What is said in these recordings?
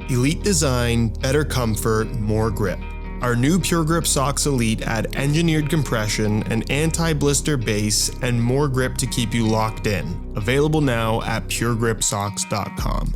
Elite design, better comfort, more grip. Our new PureGrip Socks Elite add engineered compression, an anti-blister base, and more grip to keep you locked in. Available now at puregripsocks.com.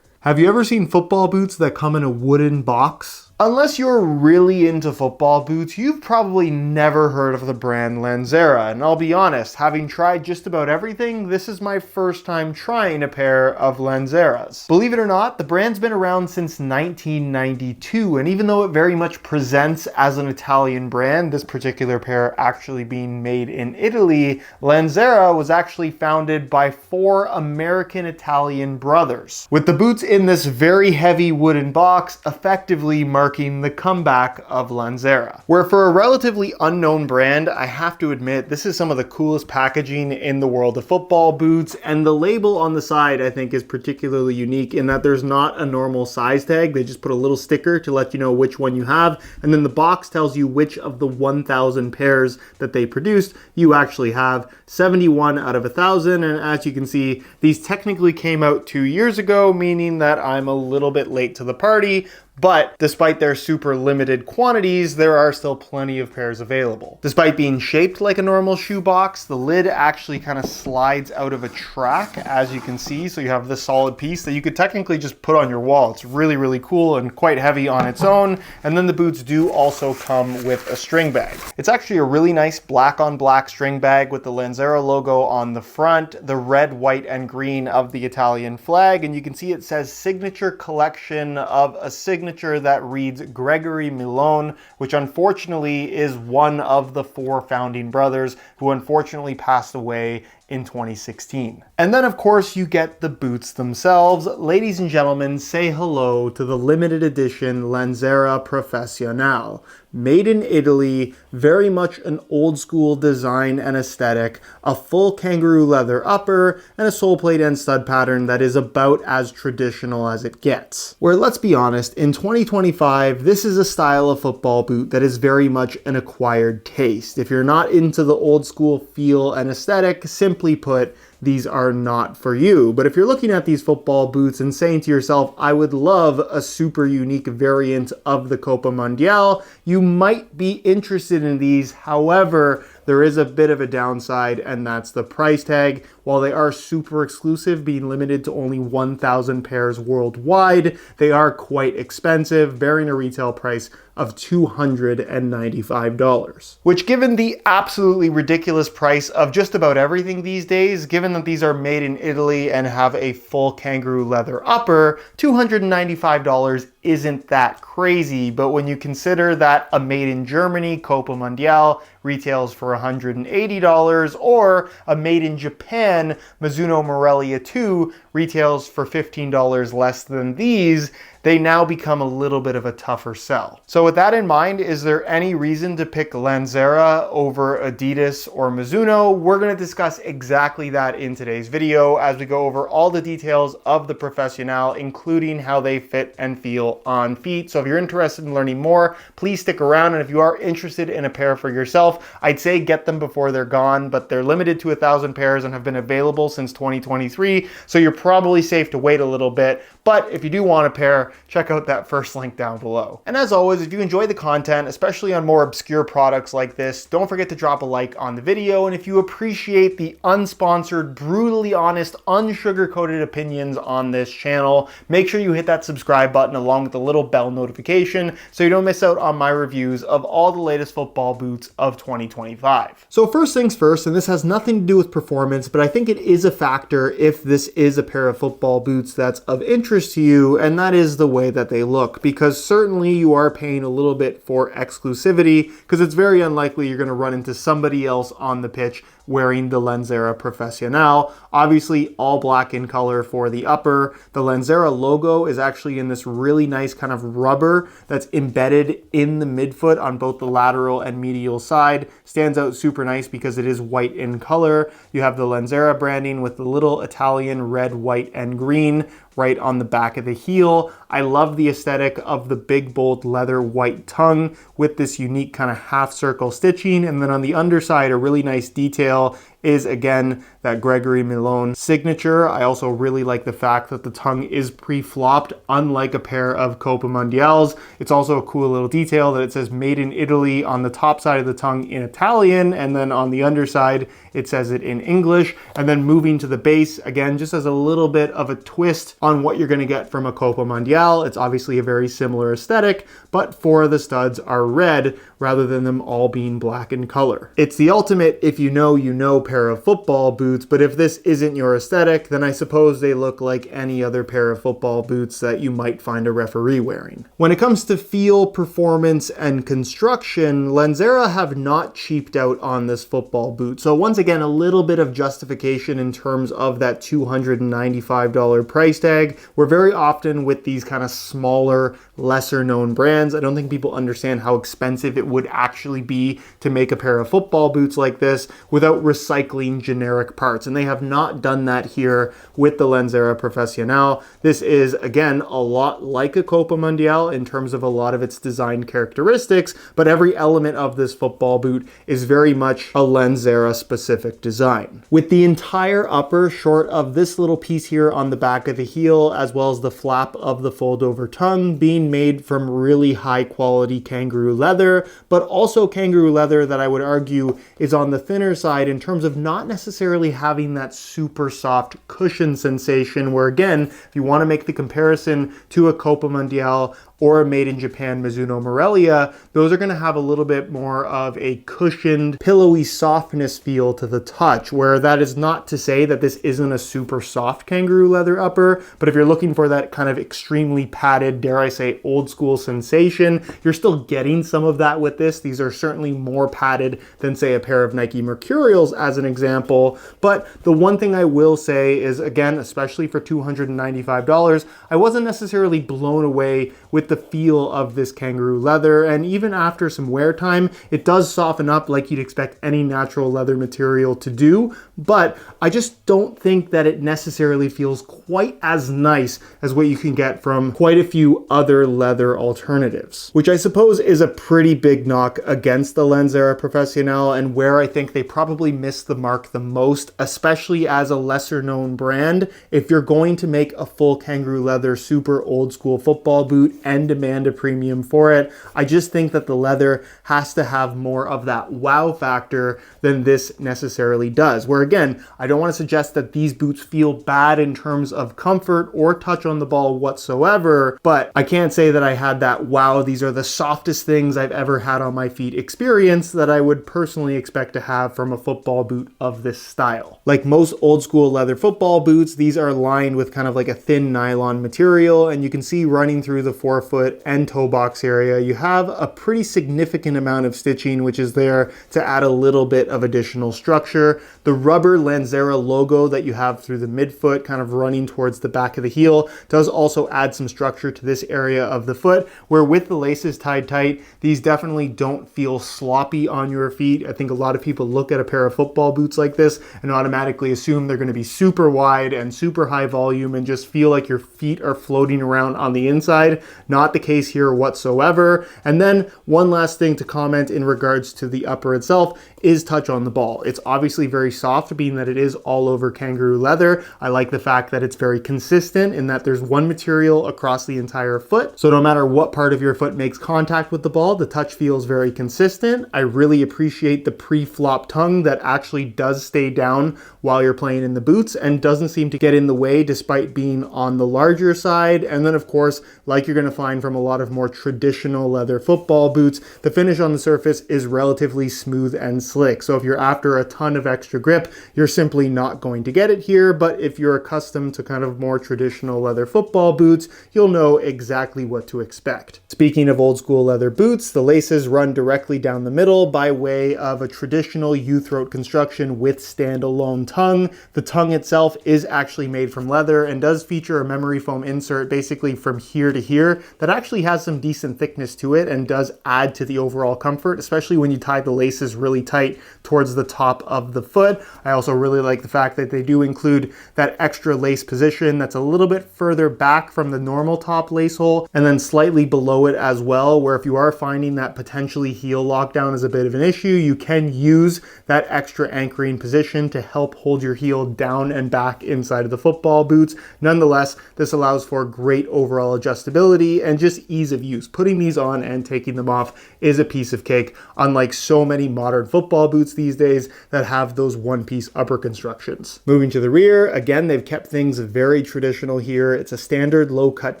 Have you ever seen football boots that come in a wooden box? Unless you're really into football boots, you've probably never heard of the brand Lanzera, and I'll be honest, having tried just about everything, this is my first time trying a pair of Lanzeras. Believe it or not, the brand's been around since 1992, and even though it very much presents as an Italian brand, this particular pair actually being made in Italy, Lanzera was actually founded by 4 American-Italian brothers, with the boots in this very heavy wooden box effectively marking the comeback of Lanzera. Where for a relatively unknown brand, I have to admit this is some of the coolest packaging in the world of football boots, and the label on the side I think is particularly unique in that there's not a normal size tag. They just put a little sticker to let you know which one you have, and then the box tells you which of the 1,000 pairs that they produced you actually have. 71 out of 1,000, and as you can see, these technically came out 2 years ago, meaning that I'm a little bit late to the party. But despite their super limited quantities, there are still plenty of pairs available. Despite being shaped like a normal shoe box, the lid actually kind of slides out of a track, as you can see. So you have this solid piece that you could technically just put on your wall. It's really, really cool and quite heavy on its own. And then the boots do also come with a string bag. It's actually a really nice black on black string bag with the Lanzera logo on the front, the red, white, and green of the Italian flag. And you can see it says signature collection of a signature that reads Gregory Milone, which unfortunately is one of the 4 founding brothers who unfortunately passed away in 2016. And then of course you get the boots themselves. Ladies and gentlemen, say hello to the limited edition Lanzera Professionale. Made in Italy, very much an old school design and aesthetic, a full kangaroo leather upper, and a sole plate and stud pattern that is about as traditional as it gets. Where, let's be honest, in 2025, this is a style of football boot that is very much an acquired taste. If you're not into the old school feel and aesthetic, simply put, these are not for you. But if you're looking at these football boots and saying to yourself, I would love a super unique variant of the Copa Mundial, you might be interested in these. However, there is a bit of a downside, and that's the price tag. While they are super exclusive, being limited to only 1,000 pairs worldwide, they are quite expensive, bearing a retail price of $295. Which, given the absolutely ridiculous price of just about everything these days, given that these are made in Italy and have a full kangaroo leather upper, $295 isn't that crazy. But when you consider that a made in Germany Copa Mundial retails for $180, or a made in Japan Mizuno Morelia 2 retails for $15 less than these, they now become a little bit of a tougher sell. So with that in mind, is there any reason to pick Lanzera over Adidas or Mizuno? We're going to discuss exactly that in today's video as we go over all the details of the Professionale, including how they fit and feel on feet. So if you're interested in learning more, please stick around. And if you are interested in a pair for yourself, I'd say get them before they're gone, but they're limited to 1,000 pairs and have been available since 2023. So you're probably safe to wait a little bit. But if you do want a pair, check out that first link down below. And as always, if you enjoy the content, especially on more obscure products like this, don't forget to drop a like on the video. And if you appreciate the unsponsored, brutally honest, unsugar-coated opinions on this channel, make sure you hit that subscribe button along with the little bell notification so you don't miss out on my reviews of all the latest football boots of 2025. So first things first, and this has nothing to do with performance, but I think it is a factor if this is a pair of football boots that's of interest to you, and that is the way that they look, because certainly you are paying a little bit for exclusivity, because it's very unlikely you're going to run into somebody else on the pitch wearing the Lanzera Professionale. Obviously all black in color for the upper. The Lanzera logo is actually in this really nice kind of rubber that's embedded in the midfoot on both the lateral and medial side. Stands out super nice because it is white in color. You have the Lanzera branding with the little Italian red, white, and green right on the back of the heel. I love the aesthetic of the big, bold leather white tongue with this unique kind of half circle stitching. And then on the underside, a really nice detail is again that Gregory Milone signature. I also really like the fact that the tongue is pre-flopped, unlike a pair of Copa Mundials. It's also a cool little detail that it says made in Italy on the top side of the tongue in Italian, and then on the underside it says it in English. And then moving to the base, again, just as a little bit of a twist on what you're going to get from a Copa Mundial. It's obviously a very similar aesthetic, but 4 of the studs are red rather than them all being black in color. It's the ultimate if you know pair of football boots, but if this isn't your aesthetic, then I suppose they look like any other pair of football boots that you might find a referee wearing. When it comes to feel, performance, and construction, Lanzera have not cheaped out on this football boot. So once again, a little bit of justification in terms of that $295 price tag. We're very often with these kind of smaller, lesser known brands. I don't think people understand how expensive it would actually be to make a pair of football boots like this without recycling generic parts. And they have not done that here with the Lanzera Professionale. This is, again, a lot like a Copa Mundial in terms of a lot of its design characteristics, but every element of this football boot is very much a Lanzera specific design. With the entire upper, short of this little piece here on the back of the heel, as well as the flap of the fold over tongue, being made from really high quality kangaroo leather, but also kangaroo leather that I would argue is on the thinner side in terms of not necessarily having that super soft cushion sensation, where again, if you want to make the comparison to a Copa Mundial or a made in Japan Mizuno Morelia, those are going to have a little bit more of a cushioned, pillowy softness feel to the touch, where that is not to say that this isn't a super soft kangaroo leather upper, but if you're looking for that kind of extremely padded, dare I say, old school sensation, you're still getting some of that with this. These are certainly more padded than, say, a pair of Nike Mercurials as an example. But the one thing I will say is, again, especially for $295, I wasn't necessarily blown away with the feel of this kangaroo leather, and even after some wear time, it does soften up like you'd expect any natural leather material to do, but I just don't think that it necessarily feels quite as nice as what you can get from quite a few other leather alternatives, which I suppose is a pretty big knock against the Lanzera Professionale, and where I think they probably missed the mark the most, especially as a lesser known brand. If you're going to make a full kangaroo leather super old school football boot and demand a premium for it, I just think that the leather has to have more of that wow factor than this necessarily does. Where again, I don't want to suggest that these boots feel bad in terms of comfort or touch on the ball whatsoever, but I can't say that I had that wow, these are the softest things I've ever had on my feet experience that I would personally expect to have from a football boot of this style. Like most old school leather football boots, these are lined with kind of like a thin nylon material, and you can see running through the forefoot and toe box area, you have a pretty significant amount of stitching, which is there to add a little bit of additional structure. The rubber Lanzera logo that you have through the midfoot, kind of running towards the back of the heel, does also add some structure to this area of the foot, where with the laces tied tight, these definitely don't feel sloppy on your feet. I think a lot of people look at a pair of football boots like this and automatically assume they're going to be super wide and super high volume and just feel like your feet are floating around on the inside. Not the case here whatsoever. And then one last thing to comment in regards to the upper itself is touch on the ball. It's obviously very soft, being that it is all over kangaroo leather. I like the fact that it's very consistent in that there's one material across the entire foot. So no matter what part of your foot makes contact with the ball, the touch feels very consistent. I really appreciate the pre-flop tongue that actually does stay down while you're playing in the boots and doesn't seem to get in the way despite being on the larger side. And then of course, like you're going to find from a lot of more traditional leather football boots, the finish on the surface is relatively smooth and slick. So if you're after a ton of extra grip, you're simply not going to get it here. But if you're accustomed to kind of more traditional leather football boots, you'll know exactly what to expect. Speaking of old school leather boots, the laces run directly down the middle by way of a traditional U-throat construction with standalone tongue. The tongue itself is actually made from leather and does feature a memory foam insert basically from here to here that actually has some decent thickness to it and does add to the overall comfort, especially when you tie the laces really tight towards the top of the foot. I also really like the fact that they do include that extra lace position that's a little bit further back from the normal top lace hole and then slightly below it as well, where if you are finding that potentially heel lockdown is a bit of an issue, you can use that extra anchoring position to help hold your heel down and back inside of the football boots. Nonetheless, this allows for great overall adjustability and just ease of use. Putting these on and taking them off is a piece of cake, unlike so many modern football boots these days that have those one-piece upper constructions. Moving to the rear, again, they've kept things very traditional here. It's a standard low-cut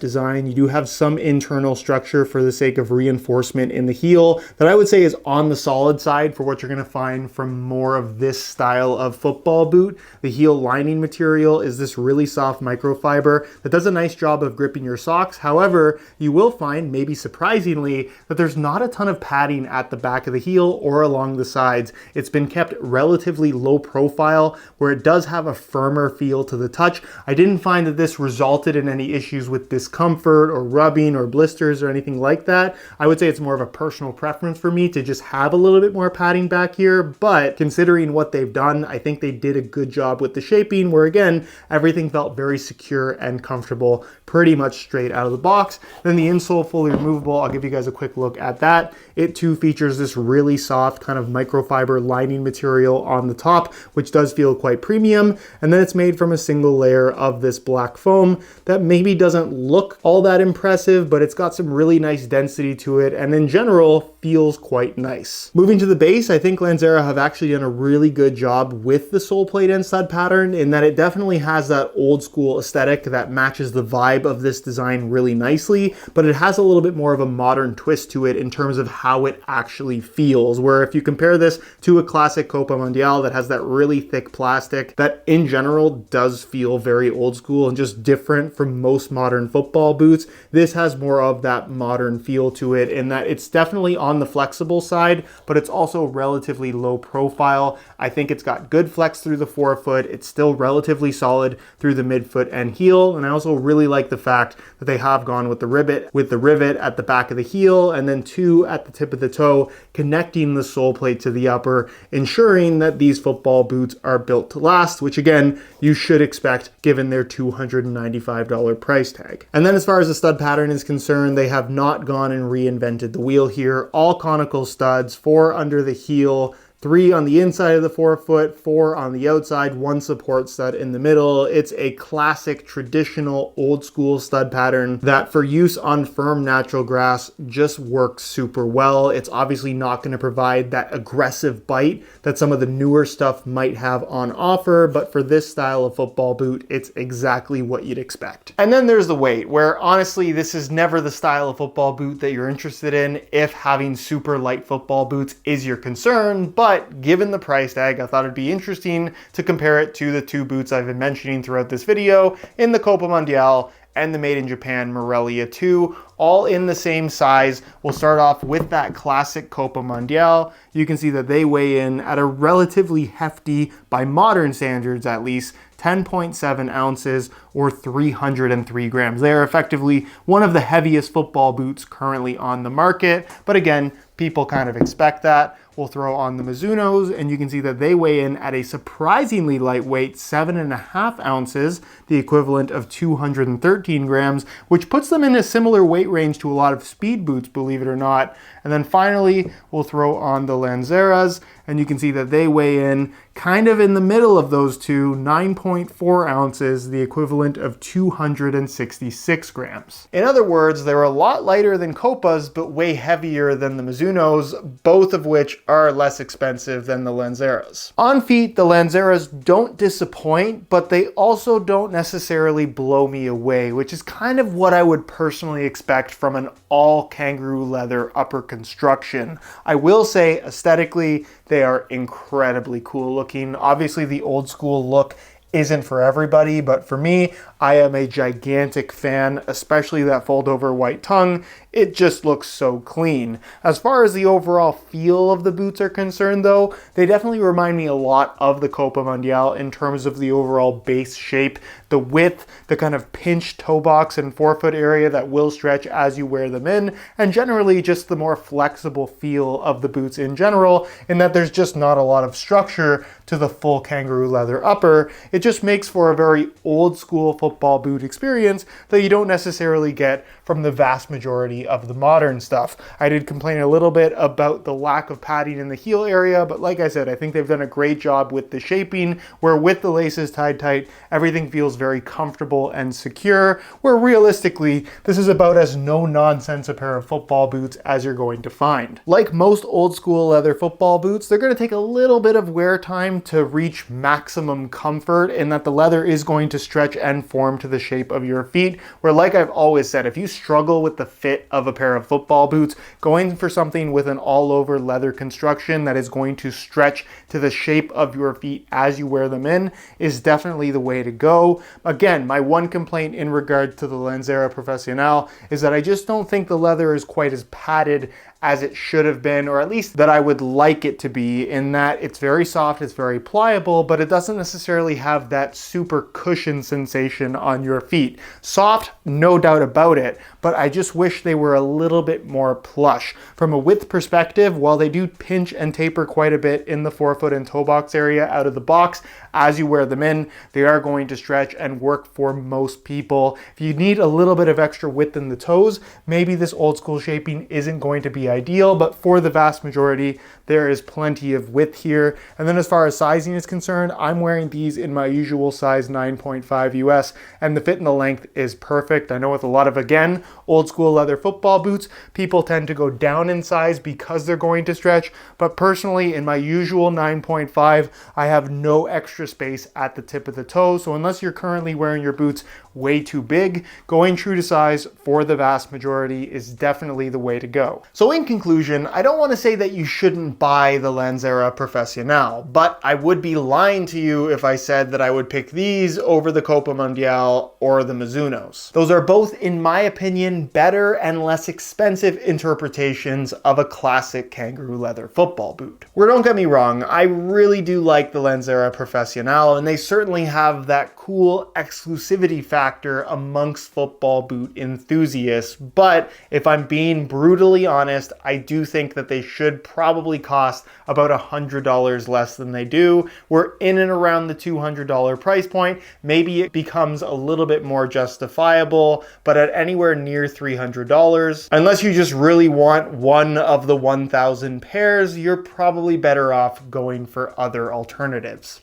design. You do have some internal structure for the sake of reinforcement in the heel that I would say is on the solid side for what you're going to find from more of this style of football boot. The heel lining material is this really soft microfiber that does a nice job of gripping your socks. However, you will find, maybe surprisingly, that there's not a ton of padding at the back of the heel or along the sides. It's been kept relatively low profile where it does have a firmer feel to the touch. I didn't find that this resulted in any issues with discomfort or rubbing or blisters or anything like that. I would say it's more of a personal preference for me to just have a little bit more padding back here, but considering what they've done, I think they did a good job with the shaping where again, everything felt very secure and comfortable pretty much straight out of the box. Then the insole fully removable, I'll give you guys a quick look at that. It too features this really soft kind of microfiber lining material on the top, which does feel quite premium. And then it's made from a single layer of this black foam that maybe doesn't look all that impressive, but it's got some really nice density to it and in general feels quite nice. Moving to the base, I think Lanzera have actually done a really good job with the sole plate and stud pattern in that it definitely has that old school aesthetic that matches the vibe of this design really nicely, but it has a little bit more of a modern twist to it in terms of how it actually feels, where if you compare this to a classic Copa Mundial that has that really thick plastic that in general does feel very old school and just different from most modern football boots, this has more of that modern feel to it in that it's definitely on the flexible side, but it's also relatively low profile. I think it's got good flex through the forefoot. It's still relatively solid through the midfoot and heel. And I also really like the fact that they have gone with the rivet at the back of the heel and then two at the tip of the toe, connecting the sole plate to the upper, ensuring that these football boots are built to last, which again, you should expect given their $295 price tag. And then as far as the stud pattern is concerned, they have not gone and reinvented the wheel here. All conical studs, 4 under the heel, 3 on the inside of the forefoot, 4 on the outside, 1 support stud in the middle. It's a classic, traditional, old school stud pattern that for use on firm natural grass just works super well. It's obviously not going to provide that aggressive bite that some of the newer stuff might have on offer, but for this style of football boot, it's exactly what you'd expect. And then there's the weight, where honestly, this is never the style of football boot that you're interested in if having super light football boots is your concern, but given the price tag, I thought it'd be interesting to compare it to the 2 boots I've been mentioning throughout this video in the Copa Mundial and the Made in Japan Morelia 2, all in the same size. We'll start off with that classic Copa Mundial. You can see that they weigh in at a relatively hefty, by modern standards at least, 10.7 ounces or 303 grams. They are effectively one of the heaviest football boots currently on the market, but again, people kind of expect that. We'll throw on the Mizunos, and you can see that they weigh in at a surprisingly lightweight 7.5 ounces, the equivalent of 213 grams, which puts them in a similar weight range to a lot of speed boots, believe it or not. And then finally, we'll throw on the Lanzeras, and you can see that they weigh in kind of in the middle of those two, 9.4 ounces, the equivalent of 266 grams. In other words, they're a lot lighter than Copas, but way heavier than the Mizunos, both of which are less expensive than the Lanzeras. On feet, the Lanzeras don't disappoint, but they also don't necessarily blow me away, which is kind of what I would personally expect from an all kangaroo leather upper construction. I will say aesthetically, they are incredibly cool looking. Obviously, the old school look isn't for everybody, but for me, I am a gigantic fan, especially that fold over white tongue. It just looks so clean. As far as the overall feel of the boots are concerned though, they definitely remind me a lot of the Copa Mundial in terms of the overall base shape, the width, the kind of pinched toe box and forefoot area that will stretch as you wear them in, and generally just the more flexible feel of the boots in general, in that there's just not a lot of structure to the full kangaroo leather upper. It just makes for a very old school football boot experience that you don't necessarily get from the vast majority of the modern stuff. I did complain a little bit about the lack of padding in the heel area, but like I said, I think they've done a great job with the shaping, where with the laces tied tight, everything feels very comfortable and secure, where realistically, this is about as no-nonsense a pair of football boots as you're going to find. Like most old school leather football boots, they're going to take a little bit of wear time to reach maximum comfort, in that the leather is going to stretch and form to the shape of your feet, where like I've always said, if you struggle with the fit of a pair of football boots, going for something with an all-over leather construction that is going to stretch to the shape of your feet as you wear them in is definitely the way to go. Again, my one complaint in regard to the Lanzera Professionale is that I just don't think the leather is quite as padded as it should have been, or at least that I would like it to be, in that it's very soft, it's very pliable, but it doesn't necessarily have that super cushion sensation on your feet. Soft, no doubt about it, but I just wish they were a little bit more plush. From a width perspective, while they do pinch and taper quite a bit in the forefoot and toe box area out of the box, as you wear them in, they are going to stretch and work for most people. If you need a little bit of extra width in the toes, maybe this old school shaping isn't going to be ideal, but for the vast majority, there is plenty of width here. And then as far as sizing is concerned, I'm wearing these in my usual size 9.5 US, and the fit and the length is perfect. I know with a lot of, again, old school leather football boots, people tend to go down in size because they're going to stretch, but personally in my usual 9.5, I have no extra space at the tip of the toe, so unless you're currently wearing your boots way too big, going true to size for the vast majority is definitely the way to go. So in conclusion, I don't want to say that you shouldn't buy the Lanzera Professionale, but I would be lying to you if I said that I would pick these over the Copa Mundial or the Mizunos. Those are both, in my opinion, better and less expensive interpretations of a classic kangaroo leather football boot. Where don't get me wrong, I really do like the Lanzera Professionale, and they certainly have that cool exclusivity factor amongst football boot enthusiasts, but if I'm being brutally honest, I do think that they should probably cost about $100 less than they do. We're in and around the $200 price point. Maybe it becomes a little bit more justifiable, but at anywhere near $300, unless you just really want one of the 1,000 pairs, you're probably better off going for other alternatives.